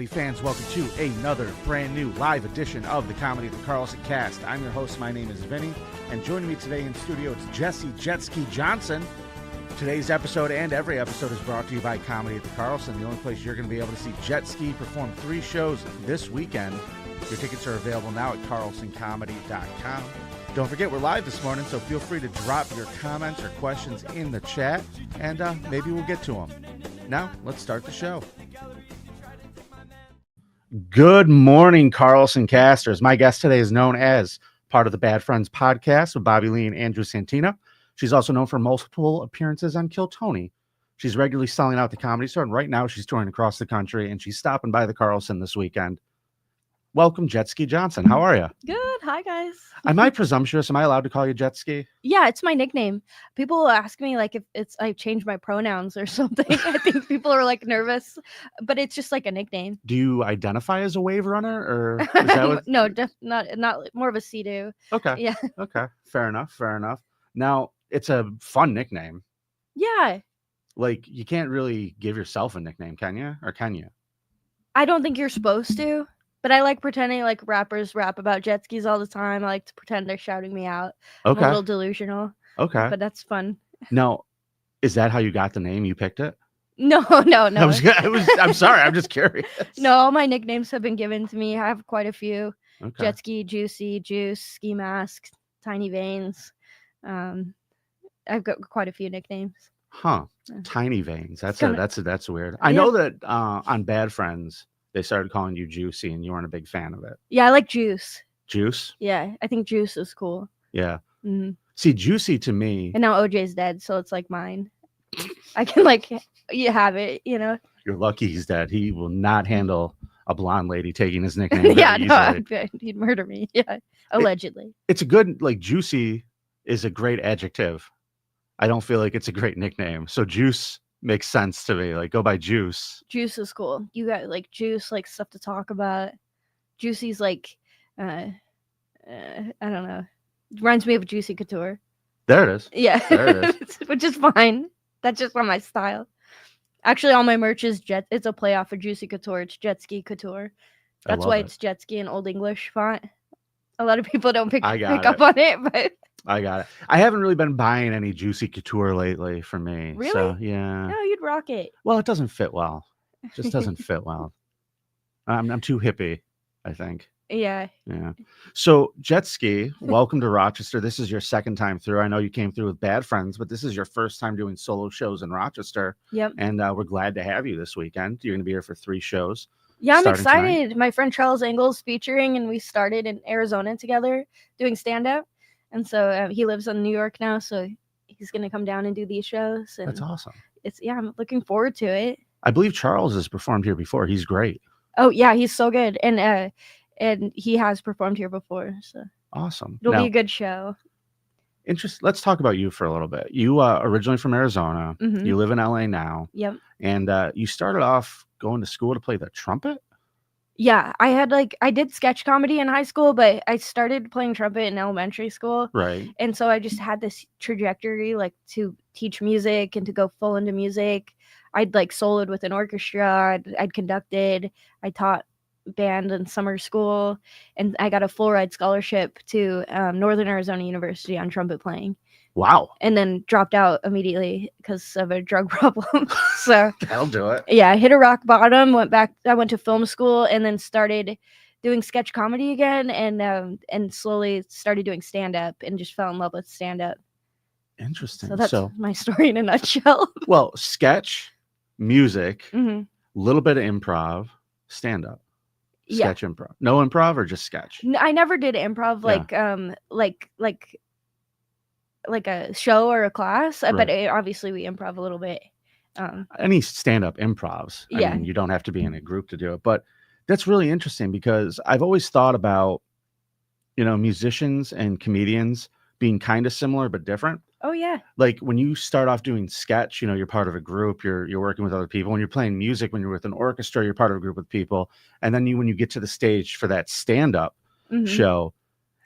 comedy fans, welcome to another brand new live edition of the Comedy the Carlson cast. I'm your host, my name is Vinny, and joining me today in studio, it's Jessie Jetski Johnson. Today's episode and every episode is brought to you by Comedy the Carlson, the only place you're going to be able to see Jetski perform 3 shows this weekend. Your tickets are available now at carlsoncomedy.com. Don't forget, we're live this morning, so feel free to drop your comments or questions in the chat, and maybe we'll get to them. Now, let's start the show. Good morning, Carlson casters. My guest today is known as part of the Bad Friends podcast with Bobby Lee and Andrew Santina. She's also known for multiple appearances on Kill Tony. She's regularly selling out the Comedy Store, and right now she's touring across the country, and she's stopping by the Carlson this weekend. Welcome, Jetski Johnson. How are you? Good. Hi, guys. Am I presumptuous? Am I allowed to call you Jetski? Yeah, it's my nickname. People ask me like if I changed my pronouns or something. I think people are like nervous, but it's just like a nickname. Do you identify as a wave runner, or is that what... No, not more of a sea-doo. Okay. Yeah. Okay. Fair enough. Now, it's a fun nickname. Yeah. Like, you can't really give yourself a nickname, can you? Or can you? I don't think you're supposed to. But I like pretending like rappers rap about jet skis all the time. I like to pretend they're shouting me out. Okay. I'm a little delusional. Okay. But that's fun. Now, is that how you got the name? You picked it? No. I'm sorry. I'm just curious. No, all my nicknames have been given to me. I have quite a few. Okay. Jetski, Juicy, Juice, Ski Mask, Tiny Veins. I've got quite a few nicknames. Huh. Tiny Veins. That's weird. I Yeah. know that on Bad Friends, they started calling you Juicy, and you weren't a big fan of it. Yeah, I like Juice. Juice? Yeah, I think Juice is cool. Yeah. Mm-hmm. See, Juicy to me... And now OJ's dead, so it's like mine. I can you have it, you know? You're lucky he's dead. He will not handle a blonde lady taking his nickname. Yeah, no, he'd murder me. Yeah, allegedly. It's a good, Juicy is a great adjective. I don't feel like it's a great nickname. So Juice makes sense to me. Like, go by Juice. Juice is cool. You got Juice, stuff to talk about. Juicy's I don't know. Reminds me of Juicy Couture. There it is. Yeah. There it is. Which is fine. That's just not my style. Actually, all my merch is it's a playoff of Juicy Couture. It's Jetski Couture. That's why it's Jetski in Old English font. A lot of people don't pick up on it, but I got it. I haven't really been buying any Juicy Couture lately for me. Really? So, yeah. No, you'd rock it. Well, it doesn't fit well. It just doesn't fit well. I'm too hippie, I think. Yeah. Yeah. So, Jetski, welcome to Rochester. This is your second time through. I know you came through with Bad Friends, but this is your first time doing solo shows in Rochester. Yep. And we're glad to have you this weekend. You're going to be here for 3 shows. Yeah, I'm excited. Tonight. My friend Charles Engel's featuring, and we started in Arizona together doing stand-up. And so he lives in New York now, so he's going to come down and do these shows. And that's awesome. I'm looking forward to it. I believe Charles has performed here before. He's great. Oh, yeah, he's so good. And he has performed here before. So awesome. It'll be a good show. Let's talk about you for a little bit. You originally from Arizona. Mm-hmm. You live in LA now. Yep. And you started off going to school to play the trumpet? Yeah, I did sketch comedy in high school, but I started playing trumpet in elementary school. Right. And so I just had this trajectory to teach music and to go full into music. I'd soloed with an orchestra. I'd conducted. I taught band in summer school, and I got a full ride scholarship to Northern Arizona University on trumpet playing. Wow. And then dropped out immediately because of a drug problem. So that'll do it. Yeah, I hit a rock bottom, went back. I went to film school and then started doing sketch comedy again, and slowly started doing stand-up and just fell in love with stand-up. Interesting. So that's my story in a nutshell. Well, sketch, music, mm-hmm. little bit of improv, stand-up. Sketch, improv. No improv or just sketch? I never did improv like a show or a class, right. But obviously we improv a little bit. Any stand-up improvs. I mean, you don't have to be in a group to do it, but that's really interesting because I've always thought about, musicians and comedians being kind of similar but different. Oh yeah. Like when you start off doing sketch, you're part of a group, you're working with other people. When you're playing music, when you're with an orchestra, you're part of a group with people. And then when you get to the stage for that stand-up mm-hmm. show,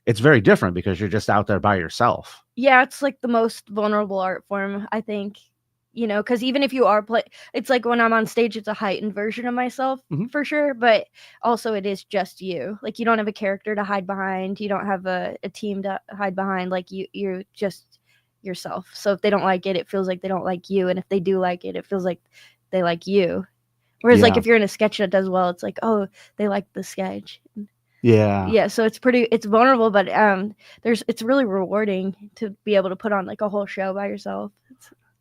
it's very different because you're just out there by yourself. Yeah, it's the most vulnerable art form, I think. you know, because even if you are it's like when I'm on stage, it's a heightened version of myself for sure, but also it is just you. Like, you don't have a character to hide behind, you don't have a team to hide behind, like you're just yourself. So if they don't like it, it feels like they don't like you, and if they do like it, it feels like they like you. Whereas like if you're in a sketch that does well, it's like, oh, they like the sketch. Yeah, so it's vulnerable, but it's really rewarding to be able to put on like a whole show by yourself.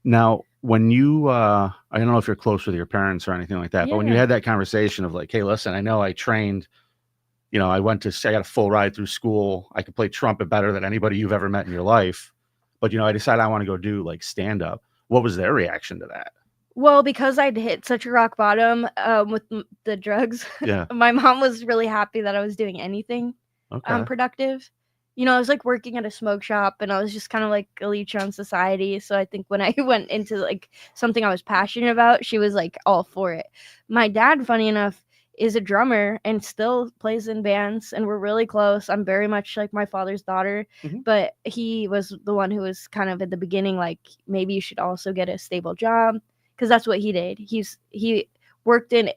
Now, when you, I don't know if you're close with your parents or anything like that, but when you Yeah. had that conversation of like, hey, listen, I know I trained, you know, I got a full ride through school. I could play trumpet better than anybody you've ever met in your life. But, you know, I decided I want to go do like stand up. What was their reaction to that? Well, because I'd hit such a rock bottom with the drugs, my mom was really happy that I was doing anything productive. You know, I was like working at a smoke shop, and I was just kind of like a leech on society. So I think when I went into like something I was passionate about, she was like all for it. My dad, funny enough, is a drummer and still plays in bands, and we're really close. I'm very much like my father's daughter, but he was the one who was kind of at the beginning like, maybe you should also get a stable job. Because that's what he did. He worked in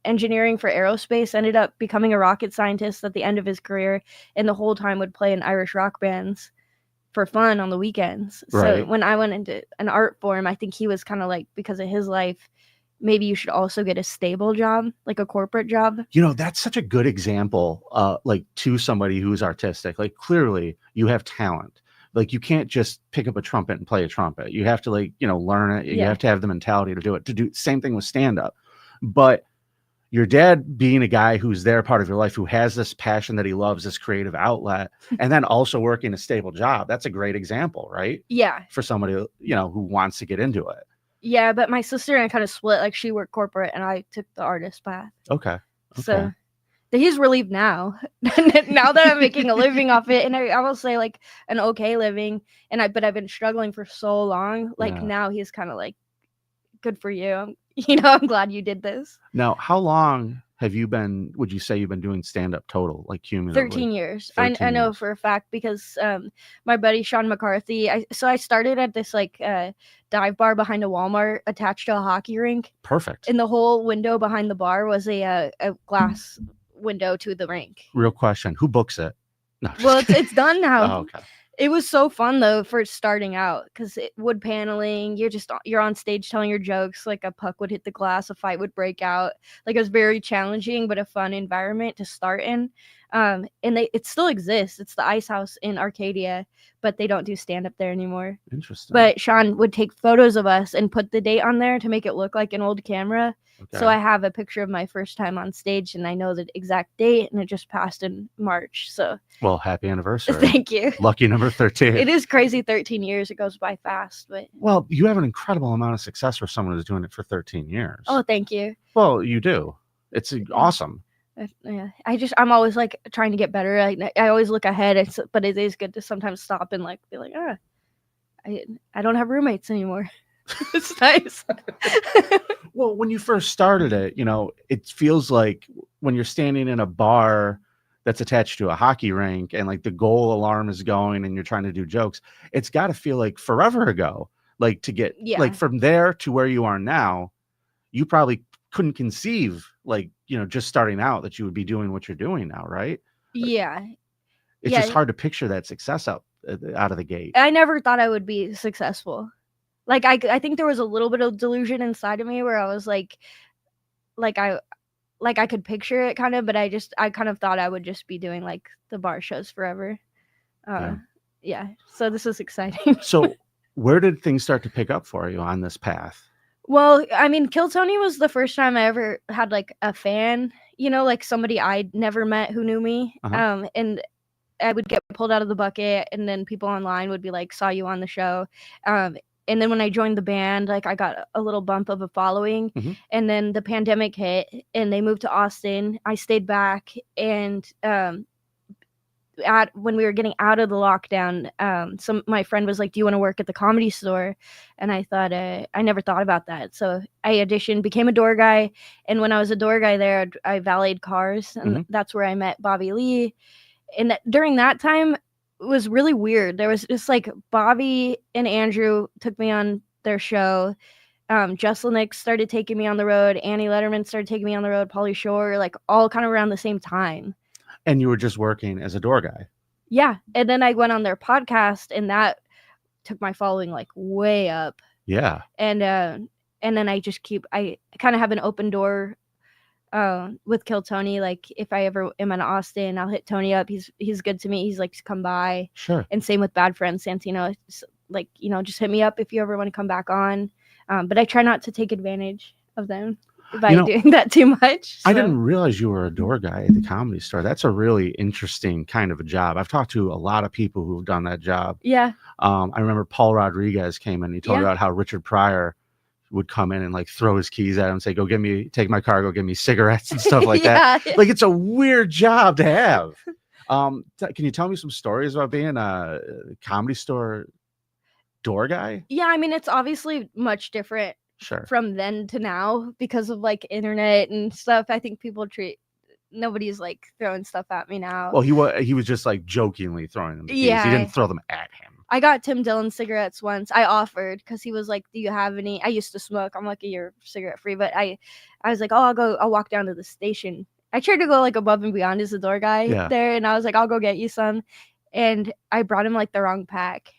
engineering for aerospace, ended up becoming a rocket scientist at the end of his career, and the whole time would play in Irish rock bands for fun on the weekends. Right. So when I went into an art form, I think he was kind of like, because of his life, maybe you should also get a stable job, like a corporate job. You know, that's such a good example, like to somebody who's artistic. Like, clearly you have talent. Like, you can't just pick up a trumpet and play a trumpet. You have to, like, you know, learn it. You have to have the mentality to do it. Same thing with stand up. But your dad being a guy who's there part of your life, who has this passion that he loves, this creative outlet, and then also working a stable job. That's a great example, right? Yeah. For somebody, you know, who wants to get into it. Yeah, but my sister and I kind of split. Like, she worked corporate and I took the artist path. Okay. So he's relieved now. Now that I'm making a living off it, and I will say like an okay living, but I've been struggling for so long. Like, now he's kind of like, good for you. You know, I'm glad you did this. Now, how long would you say you've been doing stand-up total, like cumulatively? 13 years. I know for a fact, because my buddy Sean McCarthy, I started at this like dive bar behind a Walmart attached to a hockey rink. Perfect. And the whole window behind the bar was a glass window to the rink. Real question, who books it? No, well, it's done now. Oh, okay. It was so fun though for starting out, because wood paneling, you're on stage telling your jokes, like a puck would hit the glass, a fight would break out. Like, it was very challenging but a fun environment to start in. And it still exists. It's the Ice House in Arcadia, but they don't do stand up there anymore. Interesting. But Sean would take photos of us and put the date on there to make it look like an old camera. Okay. So I have a picture of my first time on stage, and I know the exact date, and it just passed in March. So, well, happy anniversary. Thank you. Lucky number 13. It is crazy. 13 years. It goes by fast. But well, you have an incredible amount of success for someone who's doing it for 13 years. Oh, thank you. Well, you do. It's awesome. Yeah, I'm always like trying to get better. I always look ahead, but it is good to sometimes stop and like be like, I don't have roommates anymore. It's nice. Well, when you first started it, you know, it feels like when you're standing in a bar that's attached to a hockey rink and like the goal alarm is going and you're trying to do jokes, it's got to feel like forever ago. Like, to get like from there to where you are now, you probably couldn't conceive, like, you know, just starting out, that you would be doing what you're doing now, right? Yeah. It's just hard to picture that success out of the gate. I never thought I would be successful. Like, I think there was a little bit of delusion inside of me where I was like I could picture it kind of, but I kind of thought I would just be doing like the bar shows forever. Yeah. So this is exciting. So where did things start to pick up for you on this path? Well, I mean, Kill Tony was the first time I ever had like a fan, you know, like somebody I'd never met who knew me. And I would get pulled out of the bucket, and then people online would be like, saw you on the show. And then when I joined the band, like, I got a little bump of a following. And then the pandemic hit and they moved to Austin. I stayed back, and when we were getting out of the lockdown, my friend was like, do you want to work at the Comedy Store? And I thought, I never thought about that. So I auditioned, became a door guy. And when I was a door guy there, I valeted cars, and that's where I met Bobby Lee. And during that time, it was really weird. There was just like Bobby and Andrew took me on their show, Jesselnick started taking me on the road. Annie Letterman started taking me on the road. Pauly Shore, like all kind of around the same time. And you were just working as a door guy. Yeah. And then I went on their podcast, and that took my following like way up. Yeah. And then I kind of have an open door with Kill Tony. Like if I ever am in Austin, I'll hit Tony up. He's good to me. He's like to come by. Sure. And same with Bad Friend Santino. Like, just hit me up if you ever want to come back on. But I try not to take advantage of them by doing that too much. So. I didn't realize you were a door guy at the Comedy Store. That's a really interesting kind of a job. I've talked to a lot of people who've done that job. Yeah. I remember Paul Rodriguez came in. He told me about how Richard Pryor would come in and like throw his keys at him and say, take my car, go give me cigarettes and stuff like that. Like, it's a weird job to have. Can you tell me some stories about being a Comedy Store door guy? Yeah, I mean, it's obviously much different from then to now because of like internet and stuff. I think nobody's like throwing stuff at me now. Well, he was just like jokingly throwing them. He didn't throw them at him. I got Tim Dillon cigarettes once. I offered because he was like, "Do you have any?" I used to smoke. I'm lucky you're cigarette free, but I was like, "Oh, I'll walk down to the station." I tried to go like above and beyond as a door guy there, and I was like, "I'll go get you some," and I brought him like the wrong pack.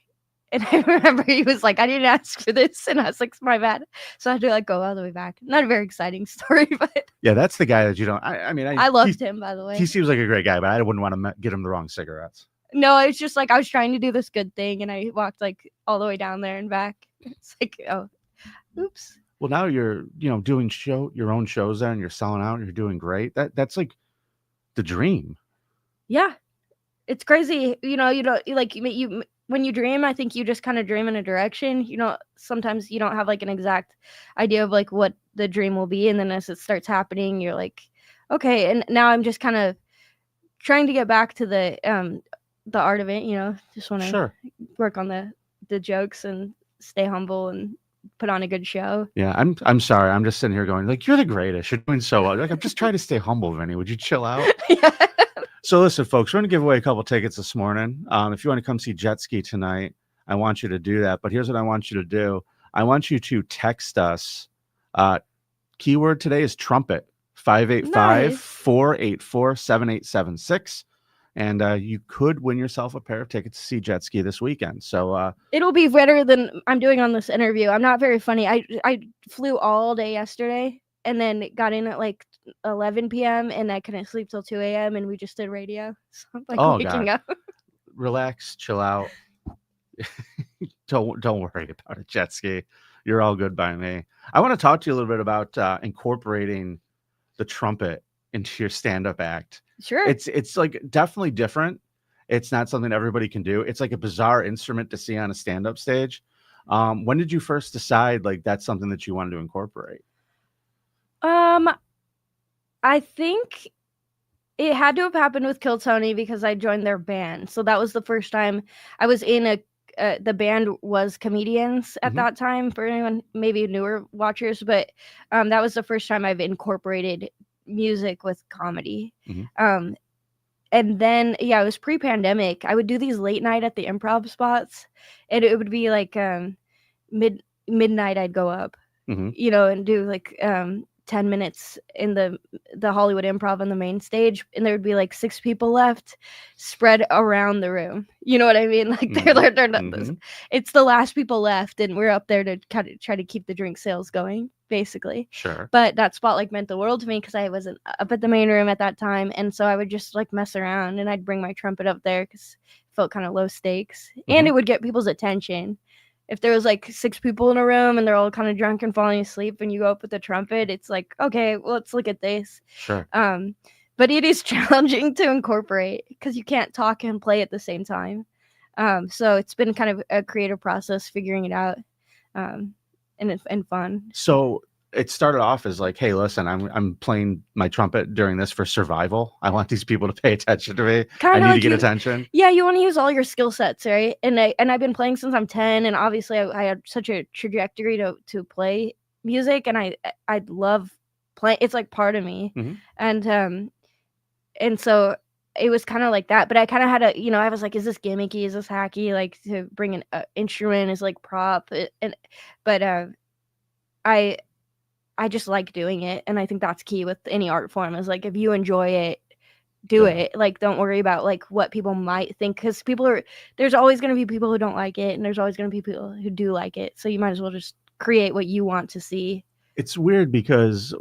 And I remember he was like, "I didn't ask for this," and I was like, "My bad." So I had to like go all the way back. Not a very exciting story, but yeah, that's the guy that you don't. I mean, I loved him, by the way. He seems like a great guy, but I wouldn't want to get him the wrong cigarettes. No, it's just like I was trying to do this good thing, and I walked like all the way down there and back. It's like, oh, oops. Well, now you're doing your own shows there, and you're selling out, and you're doing great. That's like the dream. Yeah, it's crazy. You don't like you when you dream. I think you just kind of dream in a direction. Sometimes you don't have like an exact idea of like what the dream will be, and then as it starts happening, you're like, okay. And now I'm just kind of trying to get back to the art of it. Just want to work on the jokes and stay humble and put on a good show. Yeah, I'm sorry. I'm just sitting here going like, you're the greatest. You're doing so well. Like, I'm just trying to stay humble, Vinny. Would you chill out? Yeah. So listen, folks, we're going to give away a couple tickets this morning. If you want to come see Jetski tonight, I want you to do that. But here's what I want you to do. I want you to text us. Keyword today is trumpet, 585-484-7876. And you could win yourself a pair of tickets to see Jetski this weekend. So it'll be better than I'm doing on this interview. I'm not very funny. I flew all day yesterday and then got in at like 11 p.m. and I couldn't sleep till 2 a.m. and we just did radio. So I'm like waking up. Relax, chill out. Don't worry about it, Jetski. You're all good by me. I want to talk to you a little bit about incorporating the trumpet into your stand-up act. Sure. It's like definitely different. It's not something everybody can do. It's like a bizarre instrument to see on a stand-up stage. When did you first decide like that's something that you wanted to incorporate? I think it had to have happened with Kill Tony because I joined their band. So that was the first time I was in the band was Comedians at that time, for anyone maybe newer watchers, but that was the first time I've incorporated music with comedy. And then it was pre-pandemic. I would do these late night at the Improv spots, and it would be like midnight I'd go up, and do like 10 minutes in the Hollywood Improv on the main stage, and there would be like 6 people left spread around the room. You know what I mean? Like they're not it's the last people left, and we're up there to kind of try to keep the drink sales going, basically. Sure. But that spot like meant the world to me because I wasn't up at the main room at that time, and so I would just like mess around, and I'd bring my trumpet up there because it felt kind of low stakes, and it would get people's attention. If there was like 6 people in a room and they're all kind of drunk and falling asleep and you go up with the trumpet, it's like, okay, well, let's look at this. Sure. But it is challenging to incorporate because you can't talk and play at the same time. So it's been kind of a creative process figuring it out, and fun. So it started off as like, hey, listen, I'm playing my trumpet during this for survival. I want these people to pay attention to me. I need to get attention. Yeah, you want to use all your skill sets, right? And I've been playing since I'm 10, and obviously I had such a trajectory to play music, and I love playing. It's like part of me, and so it was kind of like that. But I kind of had I was like, is this gimmicky? Is this hacky? Like to bring an instrument as like prop, but I just like doing it, and I think that's key with any art form is like if you enjoy it, do it. Like don't worry about like what people might think, because there's always going to be people who don't like it, and there's always going to be people who do like it. So you might as well just create what you want to see. It's weird because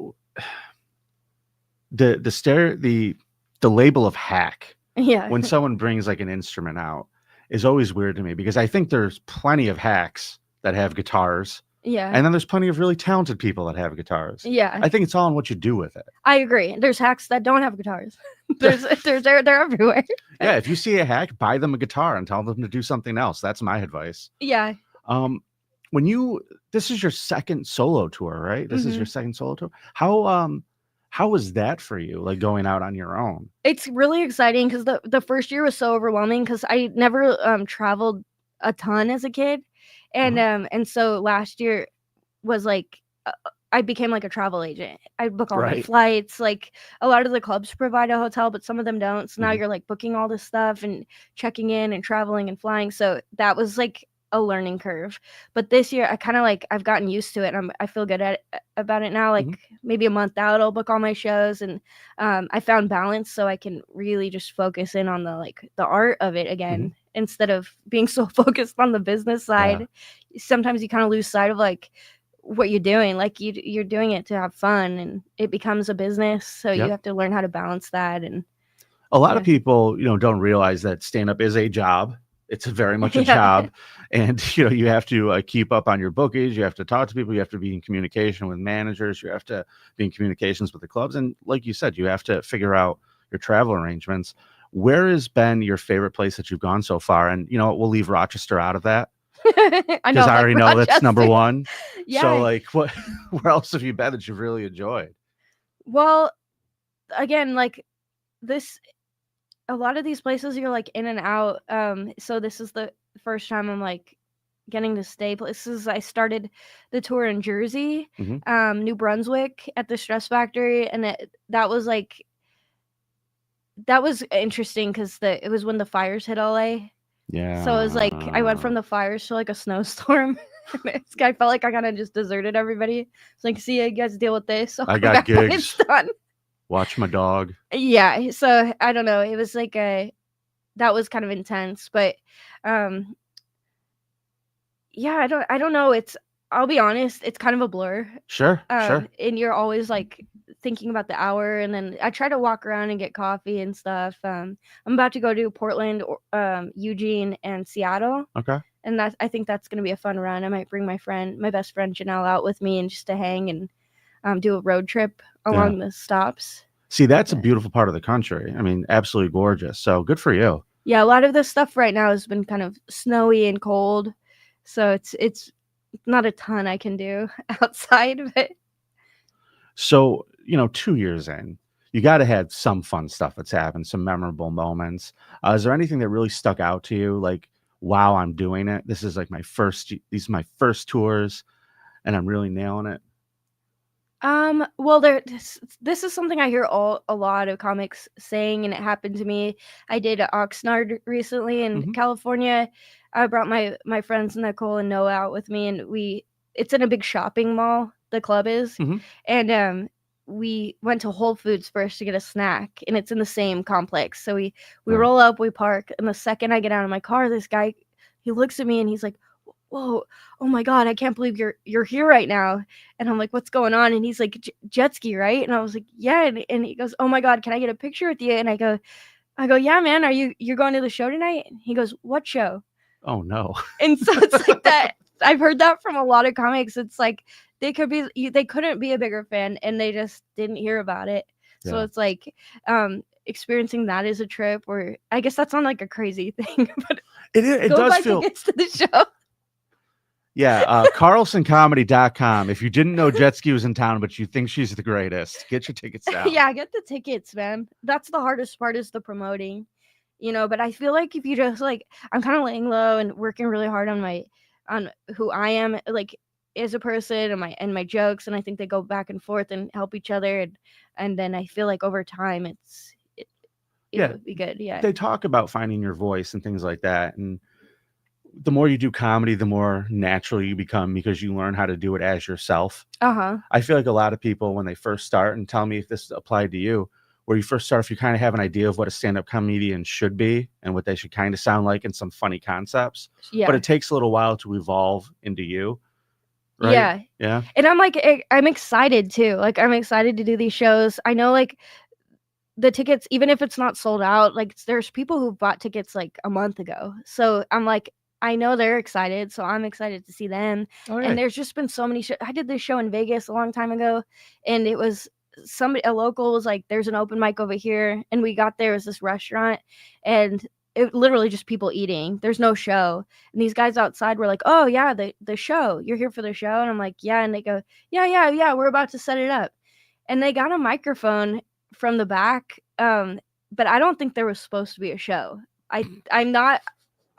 the label of hack, when someone brings like an instrument out, is always weird to me, because I think there's plenty of hacks that have guitars. Yeah. And then there's plenty of really talented people that have guitars. Yeah. I think it's all in what you do with it. I agree. There's hacks that don't have guitars. They're everywhere. Yeah, if you see a hack, buy them a guitar and tell them to do something else. That's my advice. Yeah. This is your second solo tour, right? This is your second solo tour. How was that for you, like going out on your own? It's really exciting because the first year was so overwhelming because I never traveled a ton as a kid. And so last year was like I became like a travel agent. I book all my flights. Like a lot of the clubs provide a hotel, but some of them don't. So now you're like booking all this stuff and checking in and traveling and flying. So that was like a learning curve. But this year I kind of like I've gotten used to it, and I feel good about it now. Like maybe a month out I'll book all my shows, and I found balance, so I can really just focus in on the art of it again. Instead of being so focused on the business side. Sometimes you kind of lose sight of like what you're doing. Like you're doing it to have fun, and it becomes a business, so you have to learn how to balance that. And a lot of people don't realize that stand-up is a job. It's very much a job, and you have to keep up on your bookings. You have to talk to people. You have to be in communication with managers. You have to be in communications with the clubs, and like you said, you have to figure out your travel arrangements. Where has been your favorite place that you've gone so far? And we'll leave Rochester out of that, I know, because I already know that's number one. Yeah. So like, where else have you been that you've really enjoyed? Well, again, like a lot of these places you're like in and out. So this is the first time I'm like getting to stay places. I started the tour in Jersey, New Brunswick at the Stress Factory, and that was interesting because it was when the fires hit LA. Yeah. So it was like I went from the fires to like a snowstorm. I felt like I kind of just deserted everybody. It's like, see, you guys deal with this. I got gigs. When it's done. Watch my dog. Yeah. So I don't know. It was like that was kind of intense, but yeah, I don't know. I'll be honest, it's kind of a blur. Sure. Sure. And you're always like thinking about the hour, and then I try to walk around and get coffee and stuff. I'm about to go to Portland, Eugene, and Seattle. Okay. And I think that's going to be a fun run. I might bring my best friend Janelle out with me, and just to hang and do a road trip along the stops. See, that's a beautiful part of the country. I mean, absolutely gorgeous. So good for you. Yeah, a lot of this stuff right now has been kind of snowy and cold, so it's not a ton I can do outside of it. So 2 years in, you got to have some fun stuff that's happened, some memorable moments. Is there anything that really stuck out to you? Like, wow, I'm doing it. This is like these are my first tours, and I'm really nailing it. Well, this is something I hear a lot of comics saying, and it happened to me. I did Oxnard recently in California. I brought my friends Nicole and Noah out with me, and it's in a big shopping mall. The club is, and we went to Whole Foods first to get a snack, and it's in the same complex. So we roll up, we park, and the second I get out of my car, this guy, he looks at me and he's like, "Whoa, oh my God, I can't believe you're here right now." And I'm like, "What's going on?" And he's like, "Jetski, right?" And I was like, "Yeah." And he goes, "Oh my God, can I get a picture with you?" And I go, "Yeah, man, you're going to the show tonight?" And he goes, "What show?" Oh no. And so it's like that. I've heard that from a lot of comics. It's like they couldn't be a bigger fan, and they just didn't hear about it. So it's like experiencing that is a trip, where I guess that's not like a crazy thing, but it does feel tickets to the show. Yeah, carlsoncomedy.com. If you didn't know Jetski was in town, but you think she's the greatest, get your tickets now. Yeah, get the tickets, man. That's the hardest part, is the promoting, but I feel like if you just I'm kind of laying low and working really hard on who I am, like as a person, and my jokes, and I think they go back and forth and help each other, and then I feel like over time it would be good. Yeah. They talk about finding your voice and things like that, and the more you do comedy, the more natural you become because you learn how to do it as yourself. I feel like a lot of people when they first start, and tell me if this applied to you, where you first start, if you kind of have an idea of what a stand-up comedian should be and what they should kind of sound like and some funny concepts, but it takes a little while to evolve into you. Right? Yeah. And I'm excited too. Like, I'm excited to do these shows. I know, like, the tickets, even if it's not sold out, like, there's people who bought tickets like a month ago. So I'm like, I know they're excited, so I'm excited to see them. And there's just been so many I did this show in Vegas a long time ago, and it was a local was like, there's an open mic over here, and we got there, it was this restaurant, and it literally just people eating. There's no show. And these guys outside were like, "Oh yeah, the show. You're here for the show?" And I'm like, "Yeah." And they go, "Yeah, we're about to set it up." And they got a microphone from the back, but I don't think there was supposed to be a show. I'm not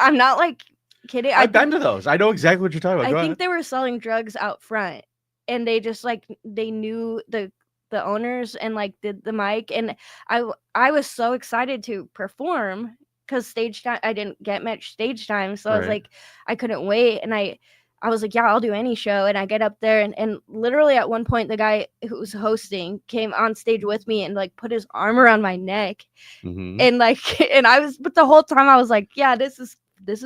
like kidding. I've been to those. I know exactly what you're talking about. I think they were selling drugs out front, and they just like they knew the owners and like did the mic, and I was so excited to perform because stage time, I didn't get much stage time, so I was like, I couldn't wait, and I was like, yeah, I'll do any show. And I get up there, and literally at one point, the guy who was hosting came on stage with me and like put his arm around my neck. And like, but the whole time I was like, yeah, this is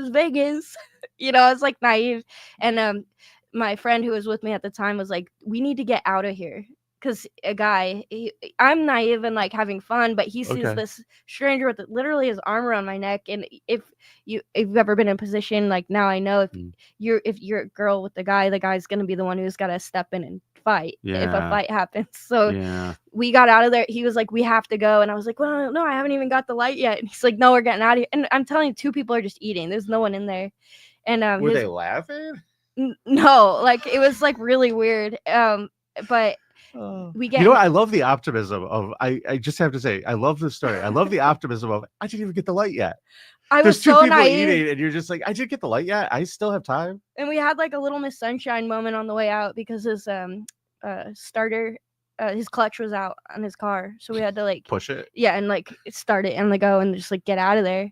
Vegas. I was like naive. And my friend who was with me at the time was like, we need to get out of here. Because a guy, I'm naive and like having fun, but he sees this stranger with literally his arm around my neck. And if you've ever been in a position, like now I know if you're a girl with the guy's gonna be the one who's gotta step in and fight if a fight happens. So we got out of there. He was like, we have to go, and I was like, well, no, I haven't even got the light yet. And he's like, no, we're getting out of here. And I'm telling you, 2 people are just eating. There's no one in there. And were they laughing? No, like it was like really weird. But we get. I love the optimism of. I just have to say, I love this story. I love the optimism of. I didn't even get the light yet. There's 2 people naive. Eating, and you're just like, I didn't get the light yet. I still have time. And we had like a little Miss Sunshine moment on the way out because his starter, his clutch was out on his car, so we had to like push it. Yeah, and like start it and like go and just like get out of there.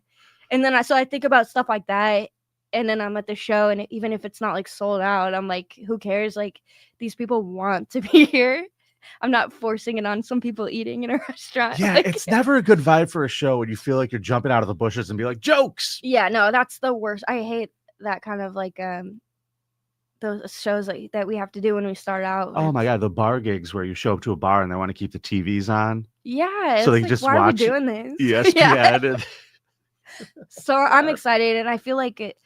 And then I think about stuff like that. And then I'm at the show, and even if it's not like sold out, I'm like, who cares? Like, these people want to be here. I'm not forcing it on some people eating in a restaurant. Yeah, like, it's never a good vibe for a show when you feel like you're jumping out of the bushes and be like, jokes. Yeah, no, that's the worst. I hate that kind of like those shows that we have to do when we start out. Oh my God, the bar gigs where you show up to a bar and they want to keep the TVs on. Yeah, so they like, just why watch. Are we doing this? Yes, yeah. So I'm excited, and I feel like it.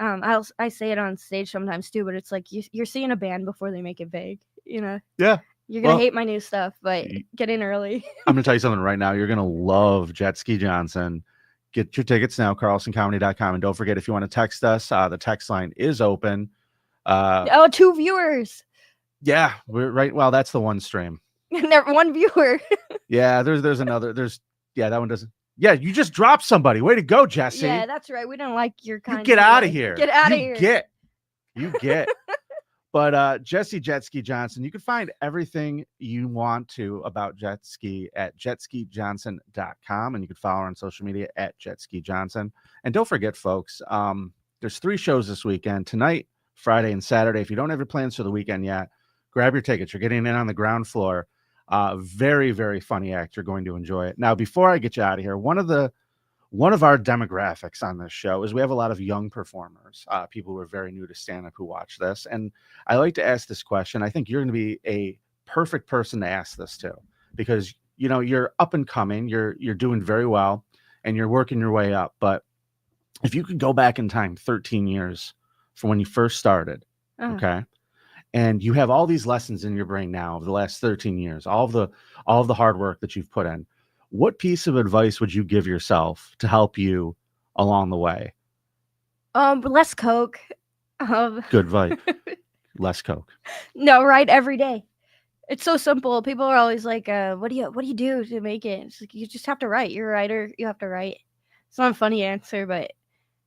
I say it on stage sometimes too, but it's like you're seeing a band before they make it big, Yeah. You're going to hate my new stuff, but get in early. I'm going to tell you something right now. You're going to love Jetski Johnson. Get your tickets now, carlsoncomedy.com. And don't forget, if you want to text us, the text line is open. 2 viewers. Yeah, we're right. Well, that's the one stream. One viewer. Yeah, there's another. That one doesn't. Yeah, you just dropped somebody. Way to go, Jessie. Yeah, that's right. We don't like your kind. You get out of here. Get out of here. You get. But Jessie Jetski Johnson, you can find everything you want to about Jetski at jetskijohnson.com, and you can follow her on social media at Jetski Johnson. And don't forget, folks, there's 3 shows this weekend, tonight, Friday, and Saturday. If you don't have your plans for the weekend yet, grab your tickets. You're getting in on the ground floor. Very, very funny act. You're going to enjoy it. Now, before I get you out of here, one of our demographics on this show is we have a lot of young performers, people who are very new to stand-up who watch this. And I like to ask this question. I think you're going to be a perfect person to ask this to, because, you're up and coming, you're doing very well, and you're working your way up. But if you could go back in time 13 years from when you first started, okay, and you have all these lessons in your brain now of the last 13 years, all of the hard work that you've put in, what piece of advice would you give yourself to help you along the way? Less Coke. Good advice. Less Coke. No, write every day. It's so simple. People are always like, what do you do to make it? It's like, you just have to write. You're a writer. You have to write. It's not a funny answer, but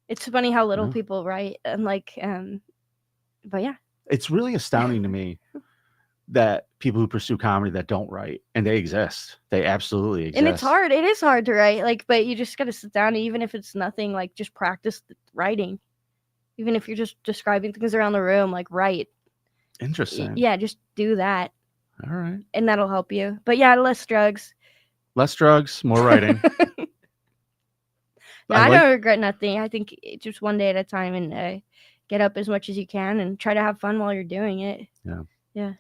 it's funny how little people write. And like, but yeah. It's really astounding to me that people who pursue comedy that don't write, and they exist. They absolutely exist. And it's hard. It is hard to write, like, but you just got to sit down, and even if it's nothing, like, just practice writing. Even if you're just describing things around the room, like write. Interesting. Yeah, just do that. All right. And that'll help you. But yeah, less drugs. Less drugs, more writing. No, I don't regret nothing. I think just one day at a time, and get up as much as you can and try to have fun while you're doing it. Yeah. Yeah.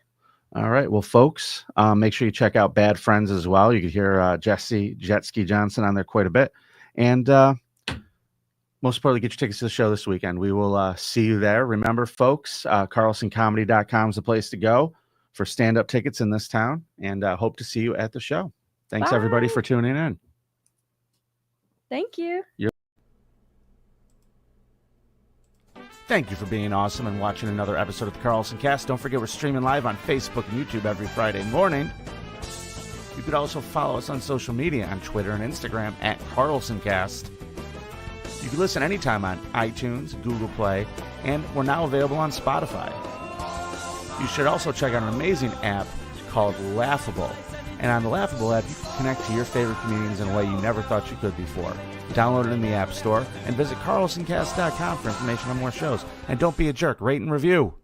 All right. Well, folks, make sure you check out Bad Friends as well. You could hear Jessie Jetski Johnson on there quite a bit. And most importantly, get your tickets to the show this weekend. We will see you there. Remember, folks, carlsoncomedy.com is the place to go for stand-up tickets in this town. And hope to see you at the show. Thanks, everybody, for tuning in. Thank you. Thank you for being awesome and watching another episode of the Carlson Cast. Don't forget we're streaming live on Facebook and YouTube every Friday morning. You could also follow us on social media on Twitter and Instagram at CarlsonCast. You can listen anytime on iTunes, Google Play, and we're now available on Spotify. You should also check out an amazing app called Laughable. And on the Laughable app, you can connect to your favorite comedians in a way you never thought you could before. Download it in the App Store and visit carlsoncast.com for information on more shows. And don't be a jerk. Rate and review.